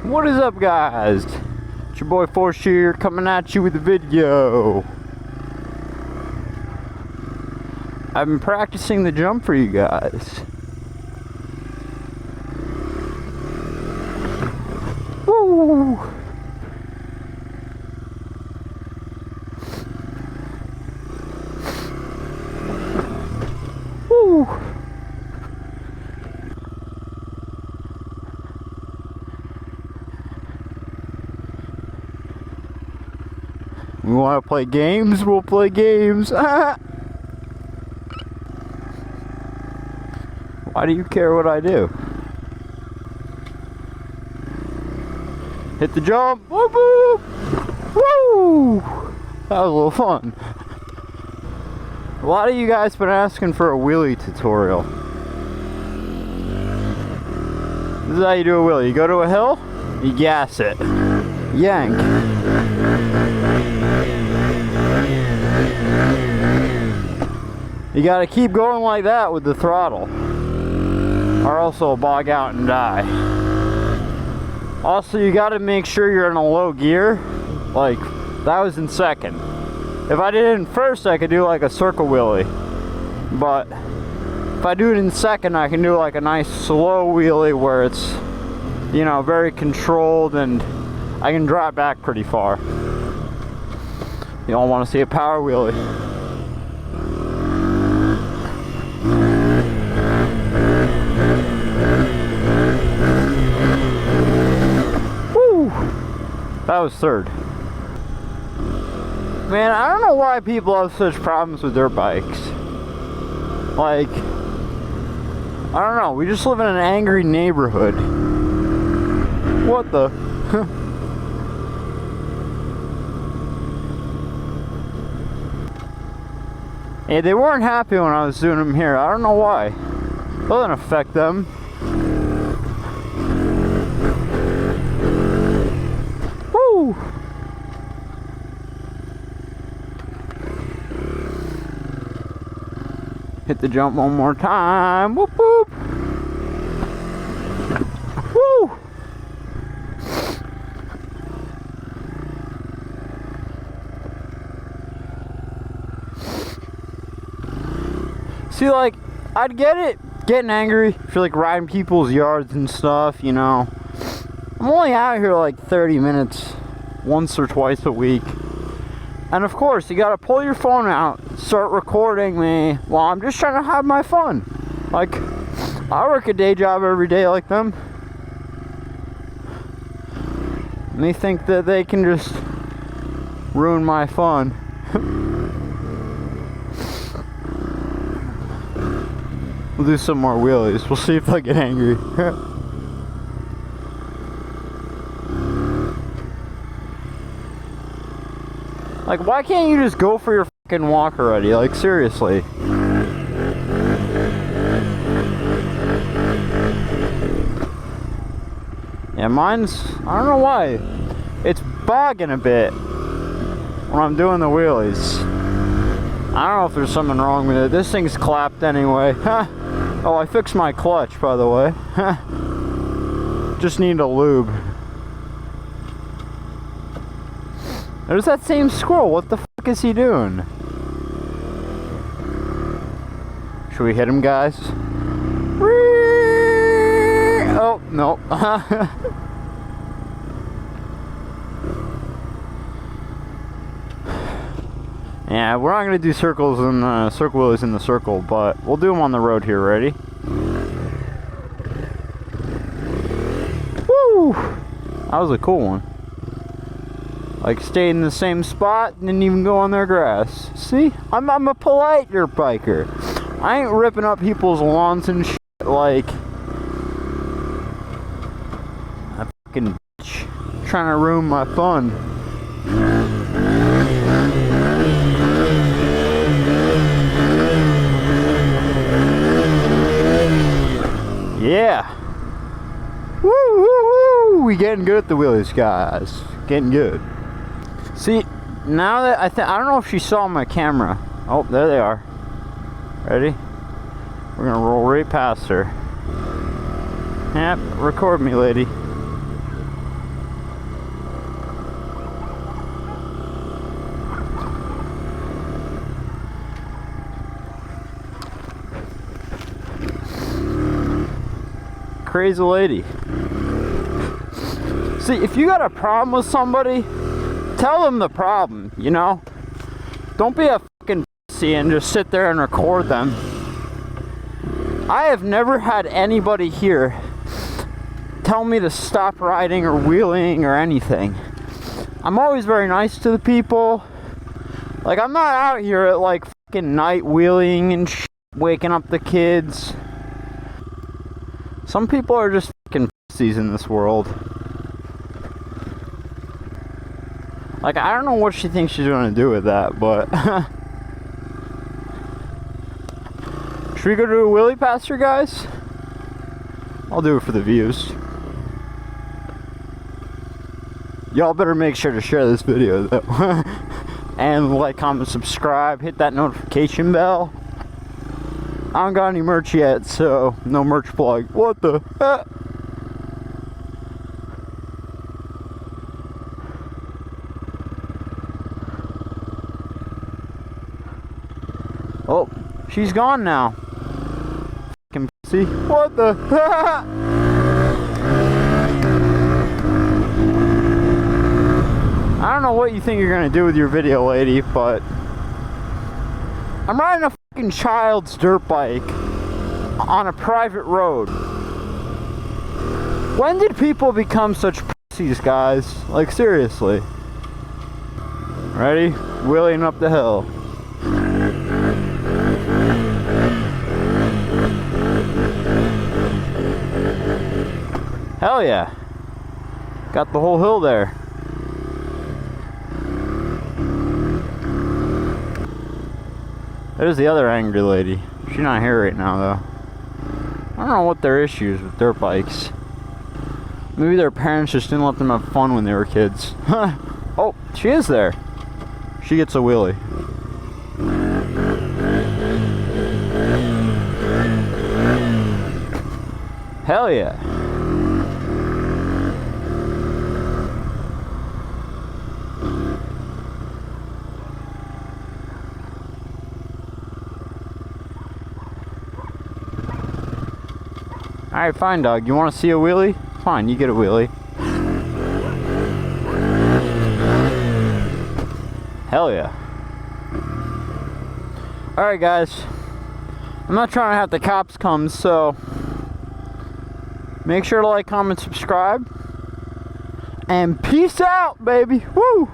What is up, guys? It's your boy Force here, coming at you with a video. I've been practicing the jump for you guys. Woo! Woo! We want to play games? We'll play games. Why do you care what I do? Hit the jump. Whoop, whoop. Woo! That was a little fun. A lot of you guys been asking for a wheelie tutorial. This is how you do a wheelie. You go to a hill, you gas it, yank. You gotta keep going like that with the throttle, or else it'll bog out and die. Also, you gotta make sure you're in a low gear. Like, that was in second. If I did it in first, I could do like a circle wheelie. But if I do it in second, I can do like a nice slow wheelie where it's, you know, very controlled and I can drop back pretty far. You don't want to see a power wheelie. Woo! That was third. Man, I don't know why people have such problems with their bikes. Like, I don't know, we just live in an angry neighborhood. What the? Hey, they weren't happy when I was doing them here. I don't know why. It doesn't affect them. Woo! Hit the jump one more time. Whoop whoop. Woo! See, like, I'd get it, getting angry if you're like riding people's yards and stuff, you know. I'm only out here like 30 minutes once or twice a week. And of course, you gotta pull your phone out, start recording me while I'm just trying to have my fun. Like, I work a day job every day like them. And they think that they can just ruin my fun. We'll do some more wheelies. We'll see if I get angry. Like, why can't you just go for your fucking walk already? Like, seriously. Yeah, mine's, I don't know why. It's bogging a bit when I'm doing the wheelies. I don't know if there's something wrong with it. This thing's clapped anyway. Oh, I fixed my clutch, by the way. Just need a lube. There's that same squirrel. What the fuck is he doing? Should we hit him, guys? Oh, no. Yeah, we're not going to do circles and circle wheelies in the circle, but we'll do them on the road here. Ready? Woo! That was a cool one. Like, stay in the same spot and didn't even go on their grass. See? I'm a polite dirt biker. I ain't ripping up people's lawns and shit like a fucking bitch trying to ruin my fun. Yeah. Woo, woo, woo. We getting good at the wheelies, guys. Getting good. See, now that I don't know if she saw my camera. Oh, there they are. Ready? We're gonna roll right past her. Yep, record me, lady. crazy lady. See, if you got a problem with somebody, tell them the problem, you know? Don't be a fucking pussy and just sit there and record them. I have never had anybody here tell me to stop riding or wheeling or anything. I'm always very nice to the people. Like, I'm not out here at like fucking night wheeling and waking up the kids. Some people are just fucking pussies in this world. Like, I don't know what she thinks she's gonna do with that, but should we go do a wheelie past her, guys? I'll do it for the views. Y'all better make sure to share this video though. And like, comment, subscribe, hit that notification bell. I don't got any merch yet, so no merch plug. What the heck? Oh, she's gone now. Fucking pussy. What the heck? I don't know what you think you're gonna do with your video, lady, but I'm riding a fucking child's dirt bike on a private road. When did people become such pussies, guys? Like, seriously. Ready? Wheeling up the hill. Hell yeah. Got the whole hill there. There's the other angry lady. She's not here right now, though. I don't know what their issues with dirt bikes. Maybe their parents just didn't let them have fun when they were kids. Oh, she is there. She gets a wheelie. Hell yeah. Alright, fine, dog. You want to see a wheelie? Fine, you get a wheelie. Hell yeah. Alright, guys. I'm not trying to have the cops come, so make sure to like, comment, subscribe. And peace out, baby. Woo!